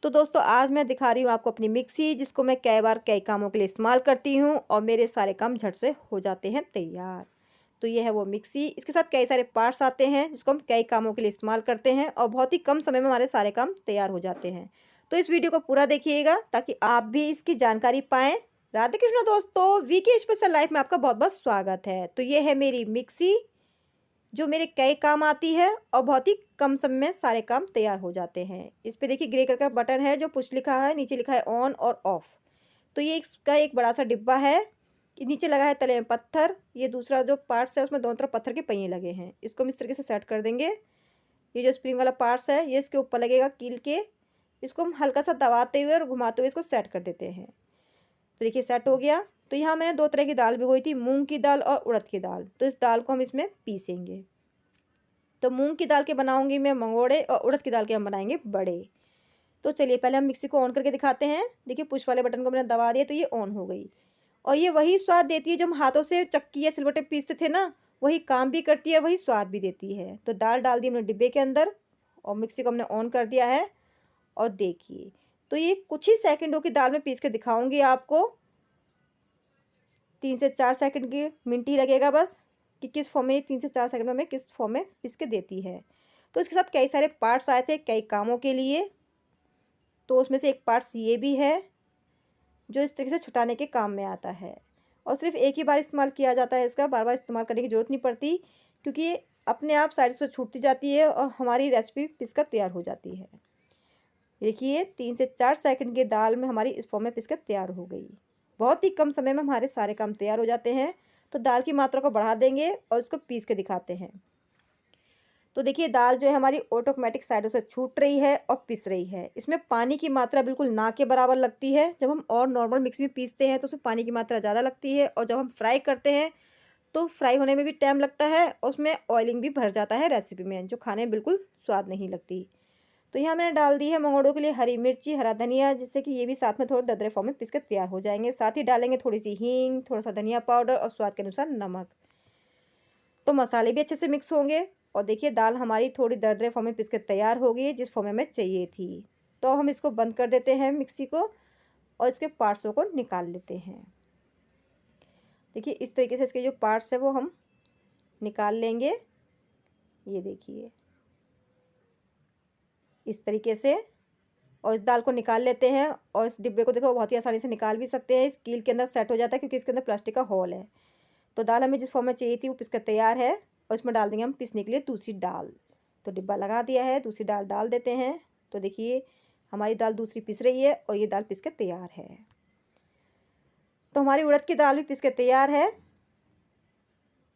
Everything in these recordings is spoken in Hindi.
तो दोस्तों आज मैं दिखा रही हूँ आपको अपनी मिक्सी, जिसको मैं कई बार कई कामों के लिए इस्तेमाल करती हूँ और मेरे सारे काम झट से हो जाते हैं तैयार। तो ये है वो मिक्सी। इसके साथ कई सारे पार्ट्स आते हैं जिसको हम कई कामों के लिए इस्तेमाल करते हैं और बहुत ही कम समय में हमारे सारे काम तैयार हो जाते हैं। तो इस वीडियो को पूरा देखिएगा ताकि आप भी इसकी जानकारी पाएँ। राधे कृष्ण दोस्तों, वीके स्पेशल लाइफ में आपका बहुत-बहुत स्वागत है। तो ये है मेरी मिक्सी, जो मेरे कई काम आती है और बहुत ही कम समय में सारे काम तैयार हो जाते हैं। इस पे देखिए ग्रे कलर का बटन है जो पुश लिखा है, नीचे लिखा है ऑन और ऑफ। तो ये इसका एक बड़ा सा डिब्बा है। नीचे लगा है तले में पत्थर। ये दूसरा जो पार्ट्स है उसमें दोनों तरफ पत्थर के पहिए लगे हैं। इसको हम इस तरीके से सेट कर देंगे। ये जो स्प्रिंग वाला पार्ट्स है ये इसके ऊपर लगेगा कील के। इसको हम हल्का सा दबाते हुए और घुमाते हुए इसको सेट कर देते हैं। तो देखिए सेट हो गया। तो यहाँ मैंने दो तरह की दाल भिगोई थी, मूंग की दाल और उड़द की दाल। तो इस दाल को हम इसमें पीसेंगे। तो मूंग की दाल के बनाऊंगी मैं मंगोड़े और उड़द की दाल के हम बनाएंगे बड़े। तो चलिए पहले हम मिक्सी को ऑन करके दिखाते हैं। देखिए पुश वाले बटन को मैंने दबा दिया तो ये ऑन हो गई। और ये वही स्वाद देती है जो हम हाथों से चक्की या सिलबट्टे पीसते थे ना, वही काम भी करती है, वही स्वाद भी देती है। तो दाल डाल दी हमने डिब्बे के अंदर और मिक्सी को हमने ऑन कर दिया है। और देखिए तो ये कुछ ही सेकंडों की दाल में पीस के दिखाऊंगी आपको। 3 से 4 सेकंड की मिनट ही लगेगा बस कि किस फॉर्म में 3 से 4 सेकंड में हमें किस फॉर्म में पीस के देती है। तो इसके साथ कई सारे पार्ट्स आए थे कई कामों के लिए। तो उसमें से एक पार्ट्स ये भी है जो इस तरीके से छुटाने के काम में आता है और सिर्फ एक ही बार इस्तेमाल किया जाता है। इसका बार बार इस्तेमाल करने की ज़रूरत नहीं पड़ती क्योंकि ये अपने आप साइड से छूटती जाती है और हमारी रेसिपी पिस कर तैयार हो जाती है। देखिए 3 से 4 सेकंड की दाल में हमारी इस फॉर्म में पिस कर तैयार हो गई। बहुत ही कम समय में हमारे सारे काम तैयार हो जाते हैं। तो दाल की मात्रा को बढ़ा देंगे और उसको पीस के दिखाते हैं। तो देखिए दाल जो है हमारी ऑटोमेटिक साइडों से छूट रही है और पिस रही है। इसमें पानी की मात्रा बिल्कुल ना के बराबर लगती है। जब हम और नॉर्मल मिक्सी में पीसते हैं तो उसमें पानी की मात्रा ज़्यादा लगती है और जब हम फ्राई करते हैं तो फ्राई होने में भी टाइम लगता है और उसमें ऑयलिंग भी भर जाता है रेसिपी में, जो खाने में बिल्कुल स्वाद नहीं लगती। तो यहाँ मैंने डाल दी है मंगोड़ों के लिए हरी मिर्ची, हरा धनिया, जिससे कि ये भी साथ में थोड़े दरदरे फॉर्म में पीस के तैयार हो जाएंगे। साथ ही डालेंगे थोड़ी सी हींग, थोड़ा सा धनिया पाउडर और स्वाद के अनुसार नमक। तो मसाले भी अच्छे से मिक्स होंगे और देखिए दाल हमारी थोड़ी दरदरे फॉर्म में पीस के तैयार हो गई जिस फॉर्म में हमें चाहिए थी। तो हम इसको बंद कर देते हैं मिक्सी को और इसके पार्ट्सों को निकाल लेते हैं। देखिए इस तरीके से इसके जो पार्ट्स है वो हम निकाल लेंगे। ये देखिए इस तरीके से। और इस दाल को निकाल लेते हैं और इस डिब्बे को देखो बहुत ही आसानी से निकाल भी सकते हैं। इस कील के अंदर सेट हो जाता है क्योंकि इसके अंदर प्लास्टिक का होल है। तो दाल हमें जिस फॉर्म में चाहिए थी वो पिस कर तैयार है और इसमें डाल देंगे हम पीसने के लिए दूसरी दाल। तो डिब्बा लगा दिया है, दूसरी दाल डाल देते हैं। तो देखिए हमारी दाल दूसरी पिस रही है और ये दाल पिस के तैयार है। तो हमारी उड़द की दाल भी पिस के तैयार है।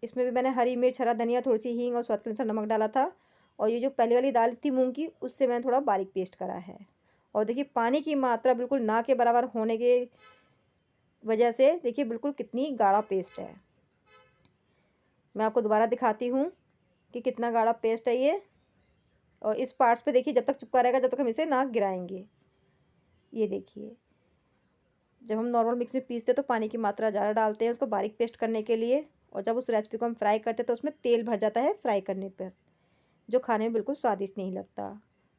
इसमें भी मैंने हरी मिर्च, हरा धनिया, थोड़ी सी हींग और स्वाद के अनुसार नमक डाला था। और ये जो पहले वाली दाल थी मूंग की, उससे मैंने थोड़ा बारीक पेस्ट करा है। और देखिए पानी की मात्रा बिल्कुल ना के बराबर होने के वजह से देखिए बिल्कुल कितनी गाढ़ा पेस्ट है। मैं आपको दोबारा दिखाती हूँ कि कितना गाढ़ा पेस्ट है ये। और इस पार्ट्स पे देखिए जब तक चिपका रहेगा जब तक हम इसे ना गिराएंगे। ये देखिए जब हम नॉर्मल मिक्सी में पीसते तो पानी की मात्रा ज़्यादा डालते हैं उसको बारीक पेस्ट करने के लिए। और जब उस रेसिपी को हम फ्राई करते तो उसमें तेल भर जाता है फ्राई करने पर, जो खाने में बिल्कुल स्वादिष्ट नहीं लगता।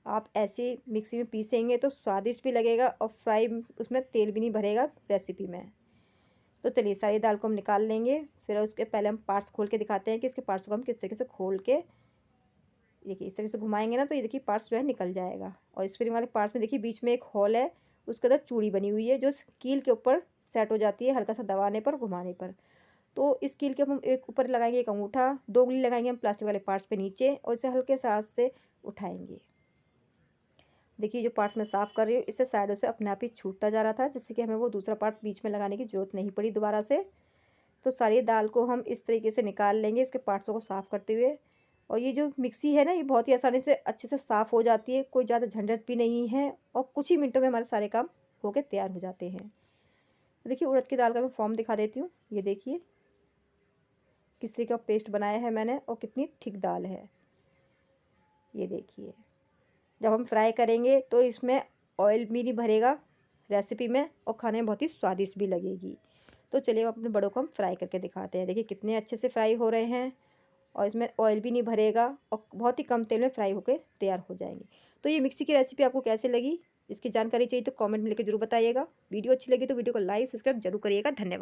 आप ऐसे मिक्सी में पीसेंगे तो स्वादिष्ट भी लगेगा और फ्राई उसमें तेल भी नहीं भरेगा रेसिपी में। तो चलिए सारी दाल को हम निकाल लेंगे। फिर उसके पहले हम पार्ट्स खोल के दिखाते हैं कि इसके पार्ट्स को हम किस तरीके से खोल के, देखिए इस तरीके से घुमाएंगे ना तो ये देखिए पार्ट्स जो है निकल जाएगा। और स्प्रिंग वाले पार्ट्स में देखिए बीच में एक होल है, उसके अंदर चूड़ी बनी हुई है जो कील के ऊपर सेट हो जाती है हल्का सा दबाने पर, घुमाने पर। तो इस कील के हम एक ऊपर लगाएंगे एक अंगूठा, 2 उंगली लगाएंगे हम प्लास्टिक वाले पार्ट्स पे नीचे और इसे हल्के से हाथ से उठाएंगे। देखिए जो पार्ट्स मैं साफ़ कर रही हूँ इससे साइडों से अपने आप ही छूटता जा रहा था, जिससे कि हमें वो दूसरा पार्ट बीच में लगाने की ज़रूरत नहीं पड़ी दोबारा से। तो सारी दाल को हम इस तरीके से निकाल लेंगे इसके पार्ट्सों को साफ़ करते हुए। और ये जो मिक्सी है ना ये बहुत ही आसानी से अच्छे से साफ़ हो जाती है, कोई ज़्यादा झंझट भी नहीं है और कुछ ही मिनटों में हमारे सारे काम होके तैयार हो जाते हैं। तो देखिए उड़द की दाल का मैं फॉर्म दिखा देती हूँ। ये देखिए किस तरीके का पेस्ट बनाया है मैंने और कितनी थिक दाल है। ये देखिए जब हम फ्राई करेंगे तो इसमें ऑयल भी नहीं भरेगा रेसिपी में और खाने में बहुत ही स्वादिष्ट भी लगेगी। तो चलिए अपने बड़ों को हम फ्राई करके दिखाते हैं। देखिए कितने अच्छे से फ्राई हो रहे हैं और इसमें ऑयल भी नहीं भरेगा और बहुत ही कम तेल में फ्राई होकर तैयार हो जाएंगे। तो ये मिक्सी की रेसिपी आपको कैसे लगी इसकी जानकारी चाहिए तो कमेंट में लिखकर जरूर बताइएगा। वीडियो अच्छी लगी तो वीडियो को लाइक सब्सक्राइब जरूर करिएगा। धन्यवाद।